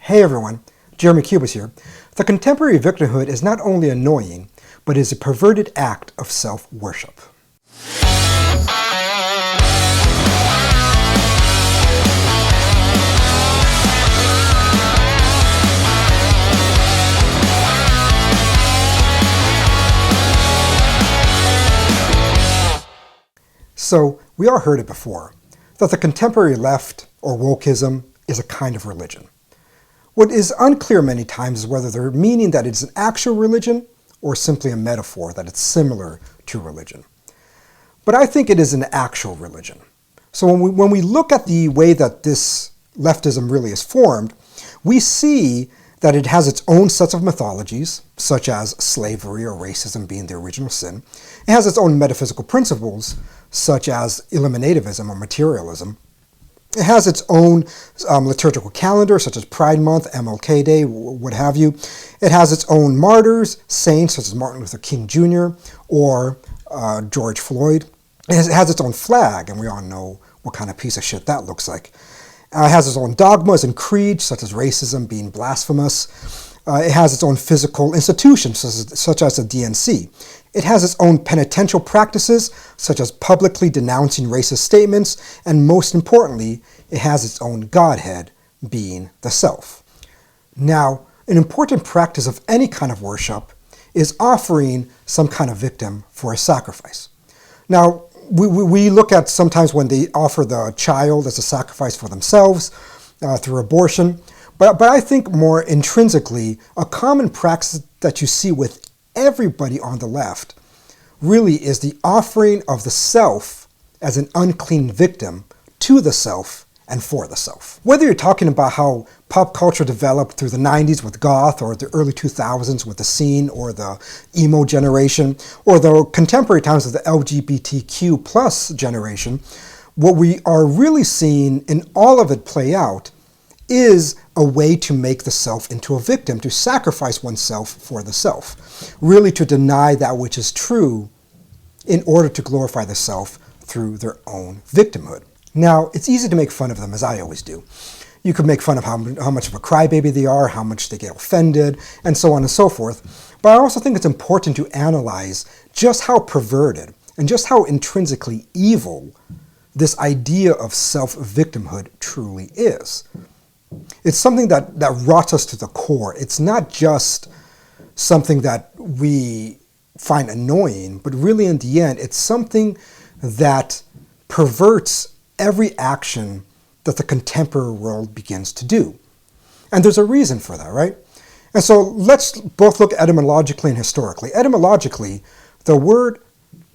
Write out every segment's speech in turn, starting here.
Hey everyone, Jeremy Cubas here. The contemporary victimhood is not only annoying, but is a perverted act of self-worship. So, we all heard it before, that the contemporary left, or wokeism, is a kind of religion. What is unclear many times is whether they're meaning that it's an actual religion or simply a metaphor, that it's similar to religion. But I think it is an actual religion. So when we look at the way that this leftism really is formed, we see that it has its own sets of mythologies, such as slavery or racism being the original sin. It has its own metaphysical principles, such as eliminativism or materialism. It has its own liturgical calendar, such as Pride Month, MLK Day, what have you. It has its own martyrs, saints, such as Martin Luther King Jr. or George Floyd. It has its own flag, and we all know what kind of piece of shit that looks like. It has its own dogmas and creeds, such as racism being blasphemous. It has its own physical institutions, such as the DNC. It has its own penitential practices, such as publicly denouncing racist statements, and most importantly, it has its own Godhead, being the self. Now, an important practice of any kind of worship is offering some kind of victim for a sacrifice. Now, we look at sometimes when they offer the child as a sacrifice for themselves through abortion, but I think more intrinsically, a common practice that you see with everybody on the left really is the offering of the self as an unclean victim to the self and for the self. Whether you're talking about how pop culture developed through the 90s with goth, or the early 2000s with the scene, or the emo generation, or the contemporary times of the LGBTQ plus generation, what we are really seeing in all of it play out is a way to make the self into a victim, to sacrifice oneself for the self, really to deny that which is true in order to glorify the self through their own victimhood. Now, it's easy to make fun of them, as I always do. You could make fun of how much of a crybaby they are, how much they get offended, and so on and so forth. But I also think it's important to analyze just how perverted and just how intrinsically evil this idea of self-victimhood truly is. It's something that rots us to the core. It's not just something that we find annoying, but really in the end, it's something that perverts every action that the contemporary world begins to do. And there's a reason for that, right? And so let's both look etymologically and historically. Etymologically, the word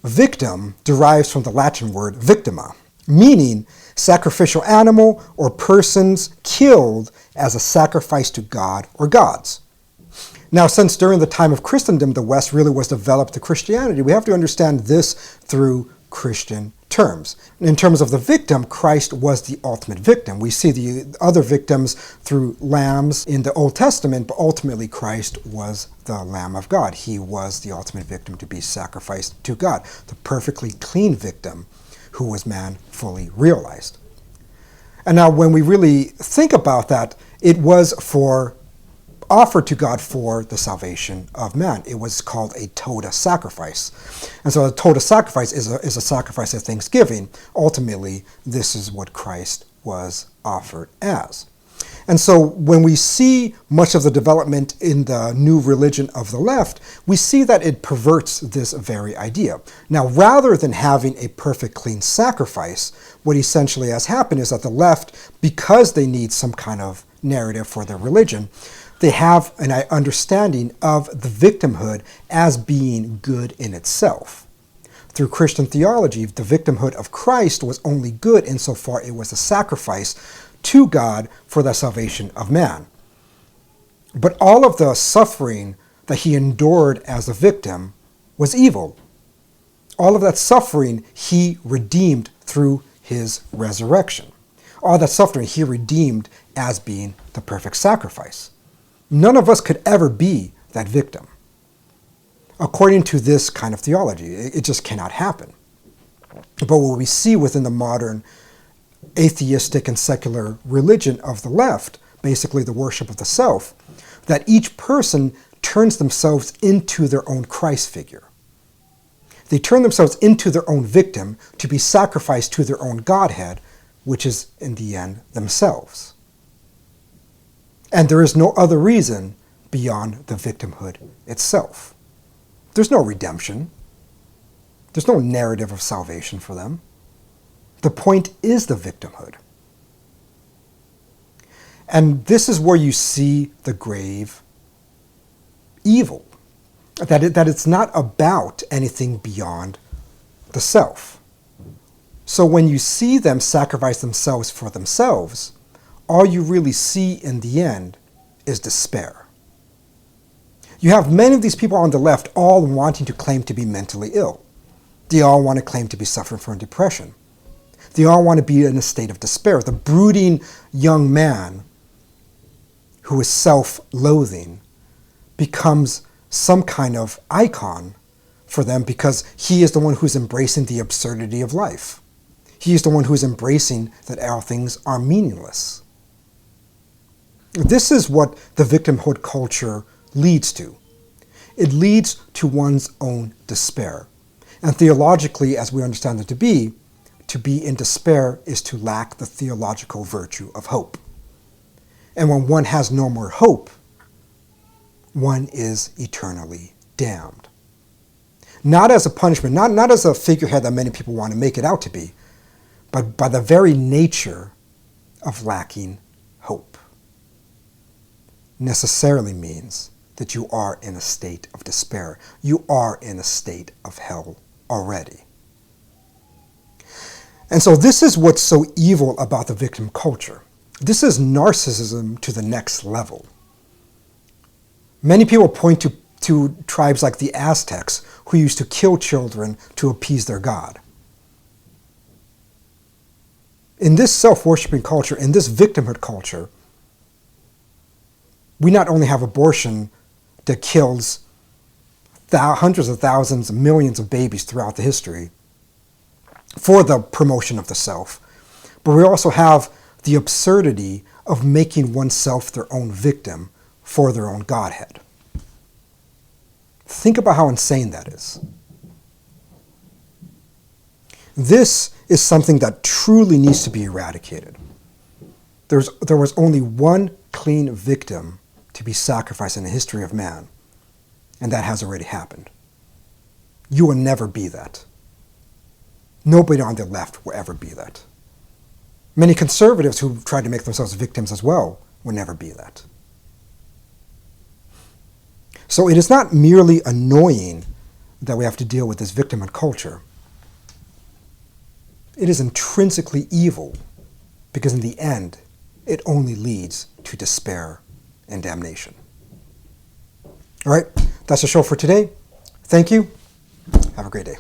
victim derives from the Latin word victima, meaning sacrificial animal or persons killed as a sacrifice to God or gods. Now, since during the time of Christendom, the West really was developed to Christianity, we have to understand this through Christian terms. In terms of the victim, Christ was the ultimate victim. We see the other victims through lambs in the Old Testament, but ultimately Christ was the Lamb of God. He was the ultimate victim to be sacrificed to God, the perfectly clean victim who was man fully realized. And now when we really think about that, it was offered to God for the salvation of man. It was called a toda sacrifice. And so a toda sacrifice is a sacrifice of thanksgiving. Ultimately, this is what Christ was offered as. And so when we see much of the development in the new religion of the left, we see that it perverts this very idea. Now, rather than having a perfect clean sacrifice, what essentially has happened is that the left, because they need some kind of narrative for their religion, they have an understanding of the victimhood as being good in itself. Through Christian theology, the victimhood of Christ was only good insofar it was a sacrifice to God for the salvation of man. But all of the suffering that he endured as a victim was evil. All of that suffering he redeemed through his resurrection. All that suffering he redeemed as being the perfect sacrifice. None of us could ever be that victim. According to this kind of theology, it just cannot happen. But what we see within the modern atheistic and secular religion of the left, basically the worship of the self, that each person turns themselves into their own Christ figure. They turn themselves into their own victim to be sacrificed to their own Godhead, which is in the end themselves. And there is no other reason beyond the victimhood itself. There's no redemption. There's no narrative of salvation for them. The point is the victimhood. And this is where you see the grave evil. That it's not about anything beyond the self. So when you see them sacrifice themselves for themselves, all you really see in the end is despair. You have many of these people on the left all wanting to claim to be mentally ill. They all want to claim to be suffering from depression. They all want to be in a state of despair. The brooding young man who is self-loathing becomes some kind of icon for them because he is the one who's embracing the absurdity of life. He is the one who's embracing that all things are meaningless. This is what the victimhood culture leads to. It leads to one's own despair. And theologically, as we understand it to be in despair is to lack the theological virtue of hope. And when one has no more hope, one is eternally damned. Not as a punishment, not as a figurehead that many people want to make it out to be, but by the very nature of lacking hope. Necessarily means that you are in a state of despair. You are in a state of hell already. And so this is what's so evil about the victim culture. This is narcissism to the next level. Many people point to tribes like the Aztecs who used to kill children to appease their god. In this self-worshiping culture, in this victimhood culture, we not only have abortion that kills hundreds of thousands, millions of babies throughout the history for the promotion of the self, but we also have the absurdity of making oneself their own victim for their own godhead. Think about how insane that is. This is something that truly needs to be eradicated. There was only one clean victim to be sacrificed in the history of man, and that has already happened. You will never be that. Nobody on the left will ever be that. Many conservatives who try to make themselves victims as well will never be that. So it is not merely annoying that we have to deal with this victimhood culture. It is intrinsically evil because in the end, it only leads to despair and damnation. All right, that's the show for today. Thank you. Have a great day.